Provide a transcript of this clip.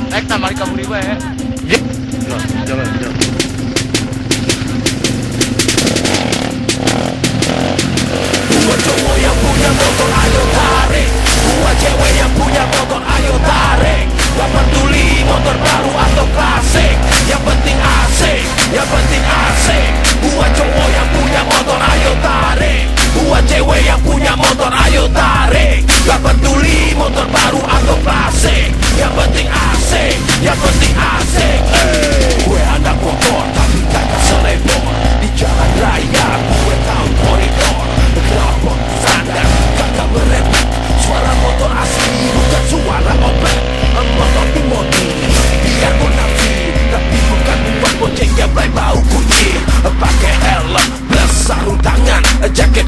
Naik tamari kamu riba ya. Jalan. Buat cowok yang punya motor ayo tarik, buat cewek yang punya motor ayo tarik. Gak peduli motor baru atau klasik, yang penting asik, yang penting asik. Buat cowok yang punya motor ayo tarik, buat cewek yang punya motor ayo tarik. Gak peduli motor baru atau klasik, yang penting asik, yang penting asik. Gue anak motor tapi kagak selebor, di jalan raya gue tahu koridor. Kelabot sadar kagak berepet, suara motor asli bukan suara opet. Motor dimodi biar gue nafsi, tapi bukan buat bonceng yang play bau kunci. Pakai helm plus sarung tangan, jaket